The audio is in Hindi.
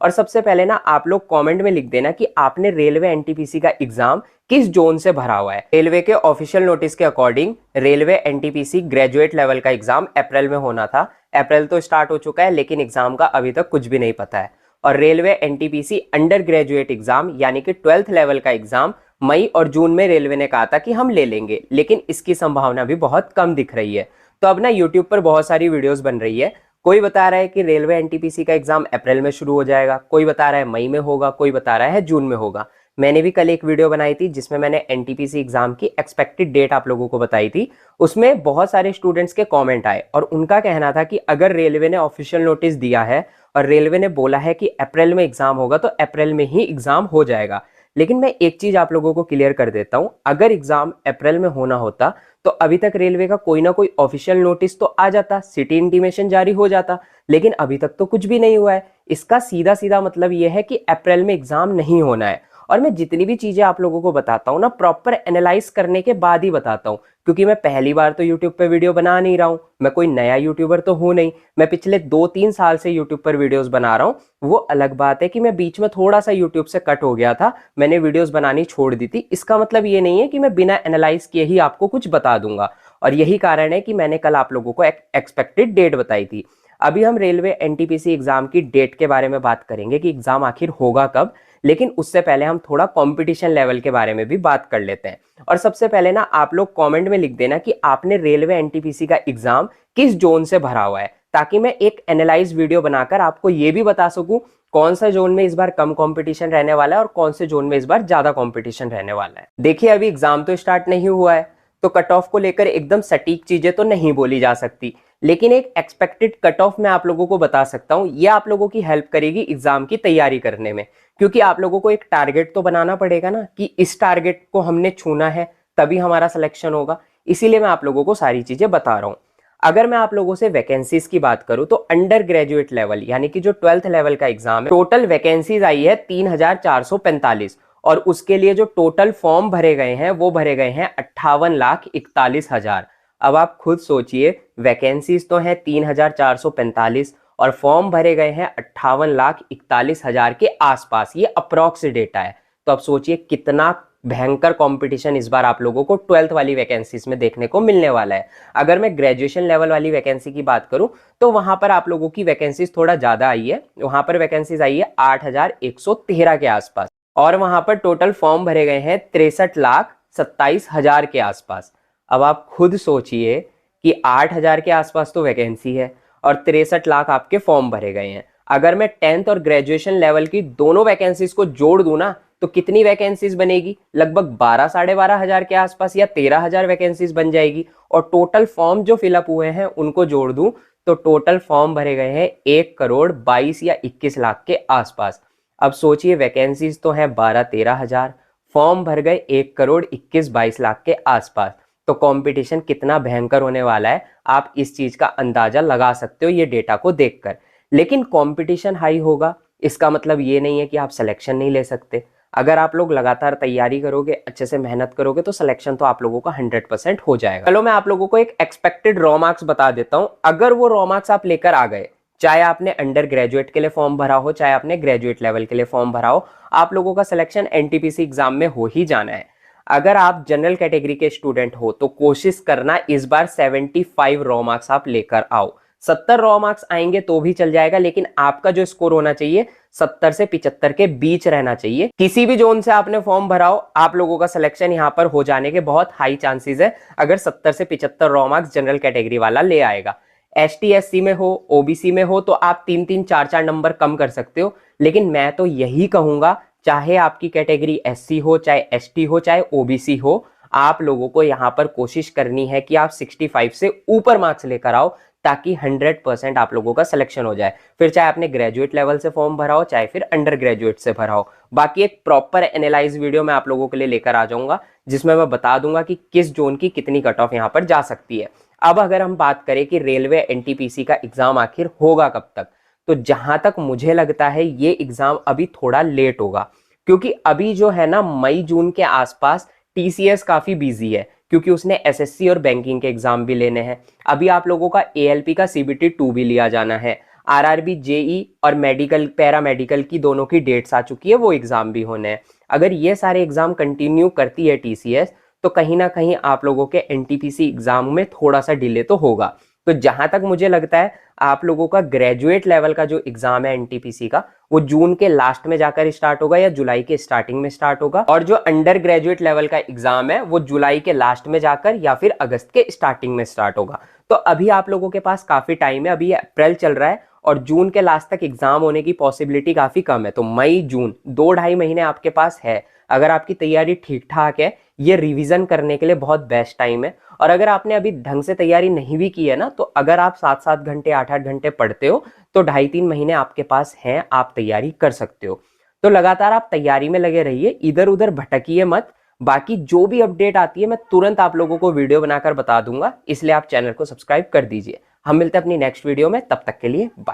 और सबसे पहले ना आप लोग कमेंट में लिख देना कि आपने रेलवे एनटीपीसी का एग्जाम किस जोन से भरा हुआ है। रेलवे के ऑफिशियल नोटिस के according railway NTPC graduate level का एग्जाम अप्रैल में होना था। अप्रैल तो स्टार्ट हो चुका है लेकिन एग्जाम का अभी तक कुछ भी नहीं पता है। और railway NTPC under graduate exam यानी कि 12th लेवल का एग्जाम मई और जून में रेलवे ने कहा था कि हम ले लेंगे, लेकिन इसकी संभावना भी बहुत कम दिख रही है। तो अब ना यूट्यूब पर बहुत सारी वीडियोस बन रही है। कोई बता रहा है कि रेलवे एनटीपीसी का एग्जाम अप्रैल में शुरू हो जाएगा, कोई बता रहा है मई में होगा, कोई बता रहा है जून में होगा। मैंने भी कल एक वीडियो बनाई थी जिसमें मैंने एनटीपीसी एग्जाम की एक्सपेक्टेड डेट आप लोगों को बताई थी। उसमें बहुत सारे स्टूडेंट्स के कमेंट आए और उनका कहना था कि अगर रेलवे ने ऑफिशियल नोटिस दिया है और रेलवे ने बोला है कि अप्रैल में एग्जाम होगा तो अप्रैल में ही एग्जाम हो जाएगा। लेकिन मैं एक चीज आप लोगों को क्लियर कर देता हूं, अगर एग्जाम अप्रैल में होना होता तो अभी तक रेलवे का कोई ना कोई ऑफिशियल नोटिस तो आ जाता, सिटी इंटीमेशन जारी हो जाता, लेकिन अभी तक तो कुछ भी नहीं हुआ है। इसका सीधा सीधा मतलब यह है कि अप्रैल में एग्जाम नहीं होना है। और मैं जितनी भी चीजें आप लोगों को बताता हूँ ना प्रॉपर एनालाइज करने के बाद ही बताता हूँ, क्योंकि मैं पहली बार तो यूट्यूब पे वीडियो बना नहीं रहा हूँ, मैं कोई नया यूट्यूबर तो हूँ नहीं। मैं पिछले 2-3 साल से यूट्यूब पर वीडियोस बना रहा हूँ। वो अलग बात है कि मैं बीच में थोड़ा सा यूट्यूब से कट हो गया था, मैंने वीडियोस बनानी छोड़ दी थी। इसका मतलब ये नहीं है कि मैं बिना एनालाइज किए ही आपको कुछ बता दूंगा। और यही कारण है कि मैंने कल आप लोगों को एक्सपेक्टेड डेट बताई थी। अभी हम रेलवे एनटीपीसी एग्जाम की डेट के बारे में बात करेंगे कि एग्जाम आखिर होगा कब, लेकिन उससे पहले हम थोड़ा कंपटीशन लेवल के बारे में भी बात कर लेते हैं। और सबसे पहले ना आप लोग कमेंट में लिख देना कि आपने रेलवे एनटीपीसी का एग्जाम किस जोन से भरा हुआ है, ताकि मैं एक एनालाइज वीडियो बनाकर आपको ये भी बता सकूं कौन सा जोन में इस बार कम कंपटीशन रहने वाला है और कौन से जोन में इस बार ज्यादा कंपटीशन रहने वाला है। देखिए अभी एग्जाम तो स्टार्ट नहीं हुआ है, तो कट ऑफ को लेकर एकदम सटीक चीजें तो नहीं बोली जा सकती, लेकिन एक एक्सपेक्टेड कट ऑफ मैं आप लोगों को बता सकता हूं। यह आप लोगों की हेल्प करेगी एग्जाम की तैयारी करने में, क्योंकि आप लोगों को एक टारगेट तो बनाना पड़ेगा ना कि इस टारगेट को हमने छूना है तभी हमारा सिलेक्शन होगा। इसीलिए मैं आप लोगों को सारी चीजें बता रहा हूं। अगर मैं आप लोगों से वैकेंसीज की बात करूं तो अंडर ग्रेजुएट लेवल यानी कि जो 12th लेवल का एग्जाम है, टोटल वैकेंसीज आई है 3445 और उसके लिए जो टोटल फॉर्म भरे गए हैं वो भरे गए हैं 58,41,000। अब आप खुद सोचिए, वैकेंसीज तो है 3445 और फॉर्म भरे गए हैं 58,41,000 के आसपास। ये अप्रॉक्स डेटा है। तो अब सोचिए कितना भयंकर कंपटीशन इस बार आप लोगों को 12th वाली वैकेंसीज में देखने को मिलने वाला है। अगर मैं ग्रेजुएशन लेवल वाली वैकेंसी की बात करूं तो वहां पर आप लोगों की वैकेंसीज थोड़ा ज्यादा आई है। वहां पर वैकेंसीज आई है 8,113 के आसपास और वहां पर टोटल फॉर्म भरे गए हैं 63,27,000 के आसपास। अब आप खुद सोचिए कि 8,000 के आसपास तो वैकेंसी है और 63 लाख आपके फॉर्म भरे गए हैं। अगर मैं 10th और ग्रेजुएशन लेवल की दोनों वैकेंसीज को जोड़ दूं ना तो कितनी वैकेंसीज बनेगी? लगभग 12 साढ़े 12,000 के आसपास या 13,000 वैकेंसीज बन जाएगी। और टोटल फॉर्म जो फिलअप हुए हैं उनको जोड़ दूं तो टोटल फॉर्म भरे गए हैं 1,22 या 21 लाख के आसपास। अब सोचिए वैकेंसीज तो है 12-13,000, फॉर्म भर गए 1,21,22 लाख के आसपास। तो कंपटीशन कितना भयंकर होने वाला है आप इस चीज का अंदाजा लगा सकते हो ये डेटा को देखकर। लेकिन कंपटीशन हाई होगा इसका मतलब ये नहीं है कि आप सिलेक्शन नहीं ले सकते। अगर आप लोग लगातार तैयारी करोगे, अच्छे से मेहनत करोगे तो सिलेक्शन तो आप लोगों का 100% हो जाएगा। चलो मैं आप लोगों को एक एक्सपेक्टेड रॉ मार्क्स बता देता हूं। अगर वो रॉ मार्क्स आप लेकर आ गए, चाहे आपने अंडर ग्रेजुएट के लिए फॉर्म भरा हो चाहे आपने ग्रेजुएट लेवल के लिए फॉर्म भरा हो, आप लोगों का सिलेक्शन एनटीपीसी एग्जाम में हो ही जाना है। अगर आप जनरल कैटेगरी के स्टूडेंट हो तो कोशिश करना इस बार 75 रॉ मार्क्स आप लेकर आओ। 70 रॉ मार्क्स आएंगे तो भी चल जाएगा, लेकिन आपका जो स्कोर होना चाहिए 70 से 75 के बीच रहना चाहिए। किसी भी जोन से आपने फॉर्म भरा हो आप लोगों का सिलेक्शन यहां पर हो जाने के बहुत हाई चांसेस है, अगर 70 से 75 रॉ मार्क्स जनरल कैटेगरी वाला ले आएगा। एसटी एससी में हो, ओबीसी में हो तो आप 3-3 4-4 नंबर कम कर सकते हो, लेकिन मैं तो यही कहूंगा चाहे आपकी कैटेगरी एससी हो चाहे एसटी हो चाहे ओबीसी हो, आप लोगों को यहां पर कोशिश करनी है कि आप 65 से ऊपर मार्क्स लेकर आओ ताकि 100% आप लोगों का सिलेक्शन हो जाए। फिर चाहे आपने ग्रेजुएट लेवल से फॉर्म भरा हो चाहे फिर अंडर ग्रेजुएट से भरा हो। बाकी एक प्रॉपर एनालाइज वीडियो मैं आप लोगों के लिए लेकर आ जाऊंगा जिसमें मैं बता दूंगा कि किस जोन की कितनी कट ऑफ यहां पर जा सकती है। अब अगर हम बात करें कि रेलवे एनटीपीसी का एग्जाम आखिर होगा कब तक, तो जहां तक मुझे लगता है ये एग्जाम अभी थोड़ा लेट होगा, क्योंकि अभी जो है ना मई जून के आसपास टीसीएस काफी बिजी है क्योंकि उसने एसएससी और बैंकिंग के एग्जाम भी लेने हैं। अभी आप लोगों का एएलपी का सीबीटी 2 भी लिया जाना है। आरआरबी, जेई और मेडिकल, पैरामेडिकल की दोनों की डेट्स आ चुकी है, वो एग्जाम भी होने हैं। अगर ये सारे एग्जाम कंटिन्यू करती है टीसीएस, तो कहीं ना कहीं आप लोगों के एनटीपीसी एग्जाम में थोड़ा सा डिले तो होगा। तो जहां तक मुझे लगता है आप लोगों का ग्रेजुएट लेवल का जो एग्जाम है एनटीपीसी का, वो जून के लास्ट में जाकर स्टार्ट होगा या जुलाई के स्टार्टिंग में स्टार्ट होगा, और जो अंडर ग्रेजुएट लेवल का एग्जाम है वो जुलाई के लास्ट में जाकर या फिर अगस्त के स्टार्टिंग में स्टार्ट होगा। तो अभी आप लोगों के पास काफी टाइम है, अभी अप्रैल चल रहा है और जून के लास्ट तक एग्जाम होने की पॉसिबिलिटी काफी कम है। तो मई जून 2-2.5 महीने आपके पास है। अगर आपकी तैयारी ठीक ठाक है, ये रिवीजन करने के लिए बहुत बेस्ट टाइम है। और अगर आपने अभी ढंग से तैयारी नहीं भी की है ना, तो अगर आप 7-7 घंटे 8-8 घंटे पढ़ते हो तो 2.5-3 महीने आपके पास हैं, आप तैयारी कर सकते हो। तो लगातार आप तैयारी में लगे रहिए, इधर उधर भटकिए मत। बाकी जो भी अपडेट आती है मैं तुरंत आप लोगों को वीडियो बनाकर बता दूंगा, इसलिए आप चैनल को सब्सक्राइब कर दीजिए। हम मिलते हैं अपनी नेक्स्ट वीडियो में, तब तक के लिए बाय।